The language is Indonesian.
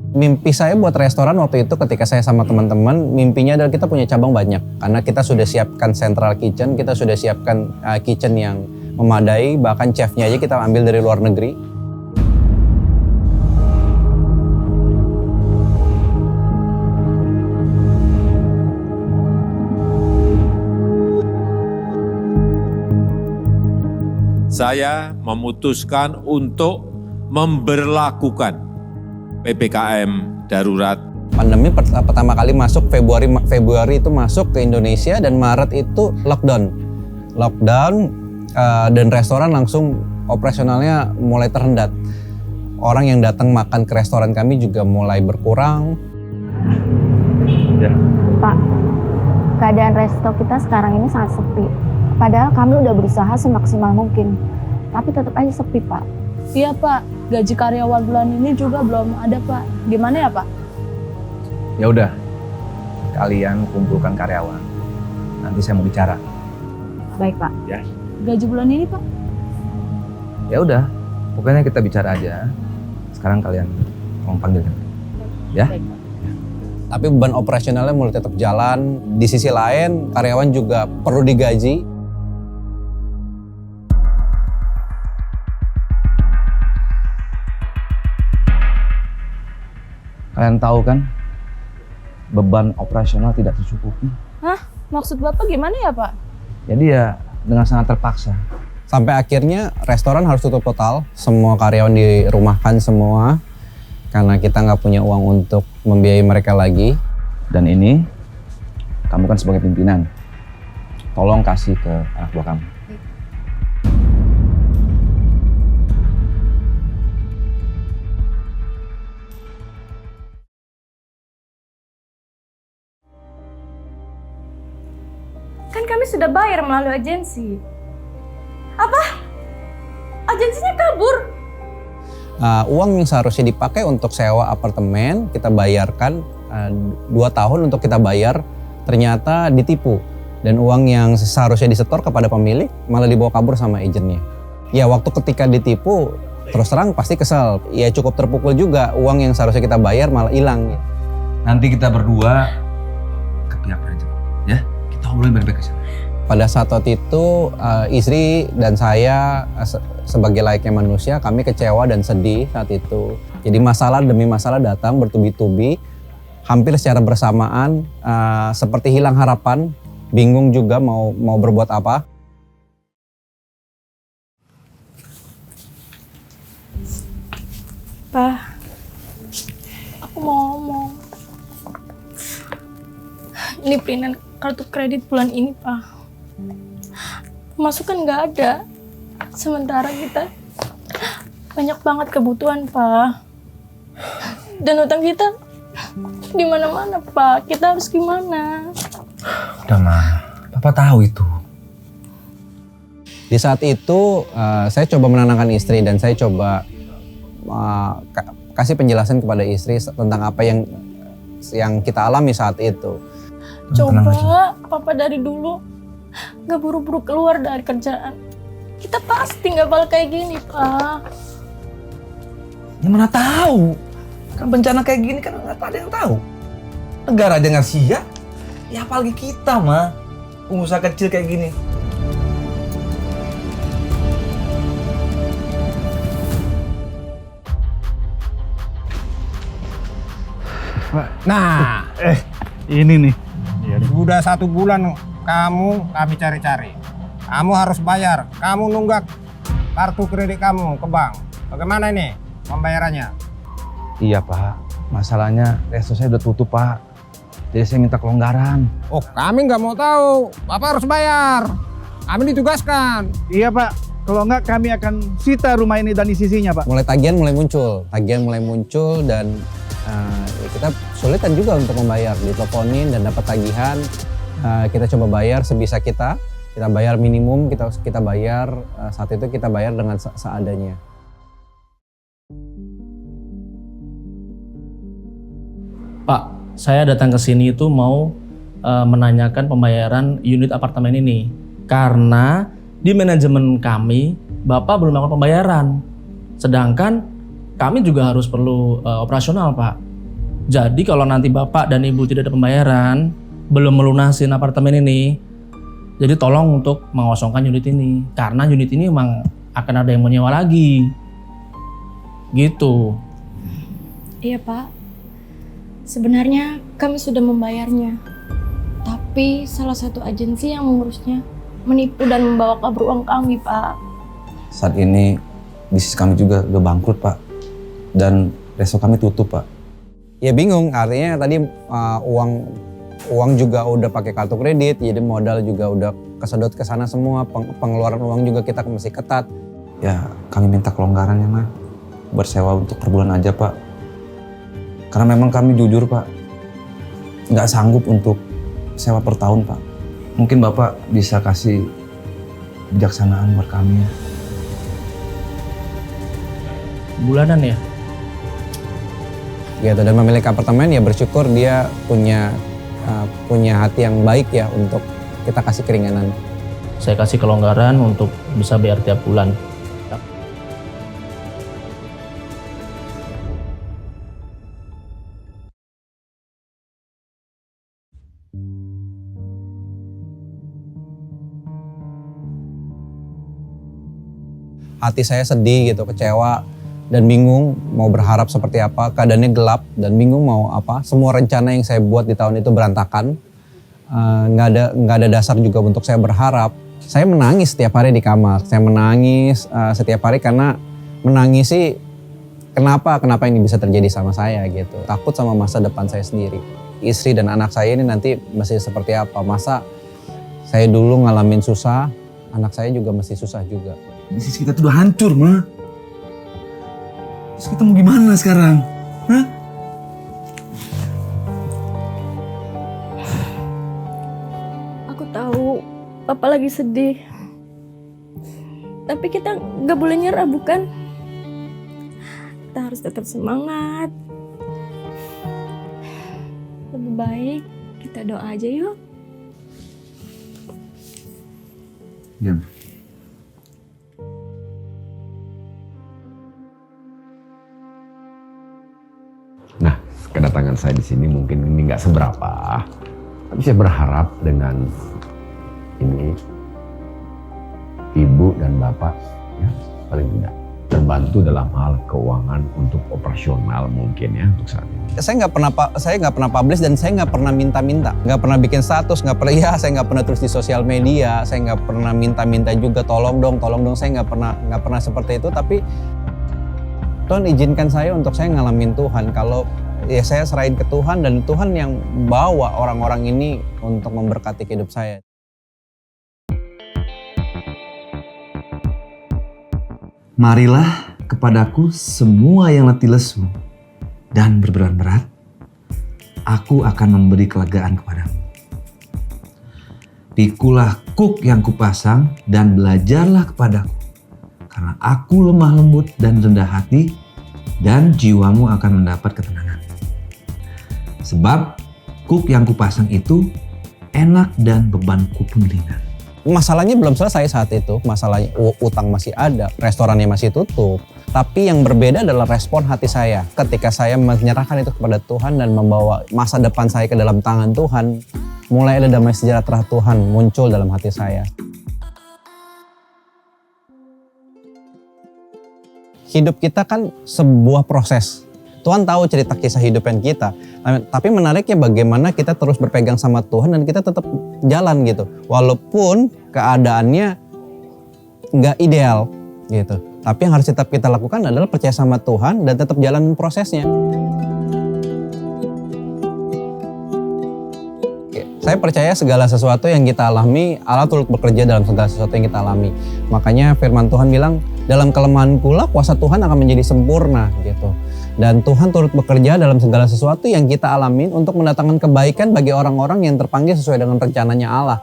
Mimpi saya buat restoran waktu itu ketika saya sama teman-teman, mimpinya adalah kita punya cabang banyak. Karena kita sudah siapkan central kitchen, kita sudah siapkan kitchen yang memadai, bahkan chefnya aja kita ambil dari luar negeri. Saya memutuskan untuk memberlakukan PPKM darurat. Pandemi pertama kali masuk Februari itu masuk ke Indonesia dan Maret itu lockdown dan restoran langsung operasionalnya mulai terhendat. Orang yang datang makan ke restoran kami juga mulai berkurang. Ya. Pak, keadaan resto kita sekarang ini sangat sepi. Padahal kami udah berusaha semaksimal mungkin, tapi tetap aja sepi, Pak. Iya, Pak. Gaji karyawan bulan ini juga belum ada, Pak. Gimana ya, Pak? Ya udah, kalian kumpulkan karyawan. Nanti saya mau bicara. Baik, Pak. Ya. Gaji bulan ini, Pak? Ya udah, pokoknya kita bicara aja. Sekarang kalian tolong panggilkan. Ya. Baik, Pak. Tapi beban operasionalnya mulai tetap jalan. Di sisi lain, karyawan juga perlu digaji. Kalian tahu kan, beban operasional tidak tercukupi. Hah? Maksud Bapak gimana ya, Pak? Jadi ya dengan sangat terpaksa. Sampai akhirnya restoran harus tutup total. Semua karyawan dirumahkan semua. Karena kita nggak punya uang untuk membiayai mereka lagi. Dan ini, kamu kan sebagai pimpinan, tolong kasih ke anak buah kamu. Kan kami sudah bayar melalui agensi. Apa? Agensinya kabur? Uang yang seharusnya dipakai untuk sewa apartemen, kita bayarkan 2 tahun untuk kita bayar, ternyata ditipu. Dan uang yang seharusnya disetor kepada pemilik malah dibawa kabur sama agennya. Ya waktu ketika ditipu, terus terang pasti kesel. Ya cukup terpukul juga, uang yang seharusnya kita bayar malah hilang. Nanti kita berdua ke pihak manajemen, ya? Kita ngobrolin baik-baik aja. Pada saat itu istri dan saya sebagai layaknya manusia, kami kecewa dan sedih saat itu. Jadi masalah demi masalah datang bertubi-tubi, hampir secara bersamaan, seperti hilang harapan, bingung juga mau berbuat apa. Pak, aku mau ngomong. Ini printan kartu kredit bulan ini, Pak. Pemasukan nggak ada. Sementara kita banyak banget kebutuhan, Pak. Dan utang kita di mana-mana, Pak. Kita harus gimana? Udah, Ma. Papa tahu itu. Di saat itu saya coba menenangkan istri dan saya coba kasih penjelasan kepada istri tentang apa yang kita alami saat itu. Coba Papa dari dulu gak buru-buru keluar dari kerjaan. Kita pasti gak bakal kayak gini, Pak. Ya mana tahu. Kan bencana kayak gini kan nggak ada yang tahu. Negara aja nggak siap. Ya apalagi kita, Ma. Pengusaha kecil kayak gini. Nah, Ini nih. udah 1 bulan kami cari-cari. Kamu harus bayar. Kamu nunggak kartu kredit kamu ke bank. Bagaimana ini pembayarannya? Iya, Pak. Masalahnya resto saya udah tutup, Pak. Jadi saya minta kelonggaran. Oh, kami nggak mau tahu. Bapak harus bayar. Kami ditugaskan. Iya, Pak. Kalau enggak kami akan sita rumah ini dan isinya, Pak. Tagihan mulai muncul dan ya kita sulitan juga untuk membayar. Diteleponin dan dapat tagihan. Kita coba bayar sebisa kita bayar minimum, kita bayar saat itu kita bayar dengan seadanya. Pak, saya datang ke sini itu mau menanyakan pembayaran unit apartemen ini karena di manajemen kami Bapak belum melakukan pembayaran, sedangkan kami juga harus perlu operasional, Pak. Jadi kalau nanti Bapak dan Ibu tidak ada pembayaran, belum melunasin apartemen ini, jadi tolong untuk mengosongkan unit ini. Karena unit ini memang akan ada yang menyewa lagi. Gitu. Iya Pak, sebenarnya kami sudah membayarnya. Tapi salah satu agensi yang mengurusnya menipu dan membawa kabur uang kami Pak. Saat ini bisnis kami juga udah bangkrut Pak. Dan resto kami tutup Pak. Ya bingung, artinya tadi uang juga udah pakai kartu kredit, jadi modal juga udah kesedot ke sana semua, pengeluaran uang juga kita masih ketat. Ya kami minta kelonggaran ya Mah. Bersewa untuk per bulan aja Pak. Karena memang kami jujur Pak, nggak sanggup untuk sewa per tahun Pak. Mungkin Bapak bisa kasih kebijaksanaan buat kami ya. Bulanan ya? Gitu, dan pemilik apartemen ya bersyukur dia punya hati yang baik ya untuk kita kasih keringanan. Saya kasih kelonggaran untuk bisa bayar tiap bulan. Hati saya sedih gitu, kecewa dan bingung mau berharap seperti apa. Keadaannya gelap dan bingung mau apa. Semua rencana yang saya buat di tahun itu berantakan. Nggak ada dasar juga untuk saya berharap. Saya menangis setiap hari di kamar. Saya menangis setiap hari karena menangis sih kenapa ini bisa terjadi sama saya gitu. Takut sama masa depan saya sendiri. Istri dan anak saya ini nanti masih seperti apa. Masa saya dulu ngalamin susah, anak saya juga masih susah juga. Bisnis kita tuh udah hancur, Ma. Terus kita mau gimana sekarang? Hah? Aku tahu Papa lagi sedih. Tapi kita nggak boleh nyerah, bukan? Kita harus tetap semangat. Lebih baik kita doa aja yuk. Diam. Nah, kedatangan saya di sini mungkin ini nggak seberapa, tapi saya berharap dengan ini Ibu dan Bapak ya paling tidak terbantu dalam hal keuangan untuk operasional mungkin ya untuk saat ini. Saya nggak pernah publish dan saya nggak pernah minta-minta, nggak pernah bikin status, nggak pernah saya nggak pernah tulis di sosial media, saya nggak pernah minta-minta juga tolong dong, saya nggak pernah seperti itu. Tapi Tuhan izinkan saya untuk saya ngalamin Tuhan. Kalau ya saya serahin ke Tuhan dan Tuhan yang bawa orang-orang ini untuk memberkati hidup saya. Marilah kepadaku semua yang letih lesu dan berbeban berat, aku akan memberi kelegaan kepadamu. Pikulah kuk yang kupasang dan belajarlah kepadaku, karena aku lemah lembut dan rendah hati, dan jiwamu akan mendapat ketenangan. Sebab kuk yang kupasang itu enak dan bebanku pun ringan. Masalahnya belum selesai saat itu, masalahnya utang masih ada, restorannya masih tutup. Tapi yang berbeda adalah respon hati saya. Ketika saya menyerahkan itu kepada Tuhan dan membawa masa depan saya ke dalam tangan Tuhan, mulai ada damai sejahtera Tuhan muncul dalam hati saya. Hidup kita kan sebuah proses. Tuhan tahu cerita kisah hidupan kita. Tapi menariknya bagaimana kita terus berpegang sama Tuhan dan kita tetap jalan gitu. Walaupun keadaannya nggak ideal gitu. Tapi yang harus tetap kita lakukan adalah percaya sama Tuhan dan tetap jalan prosesnya. Saya percaya segala sesuatu yang kita alami, Allah turut bekerja dalam segala sesuatu yang kita alami. Makanya firman Tuhan bilang, dalam kelemahanku lah kuasa Tuhan akan menjadi sempurna gitu. Dan Tuhan turut bekerja dalam segala sesuatu yang kita alamin untuk mendatangkan kebaikan bagi orang-orang yang terpanggil sesuai dengan rencananya Allah.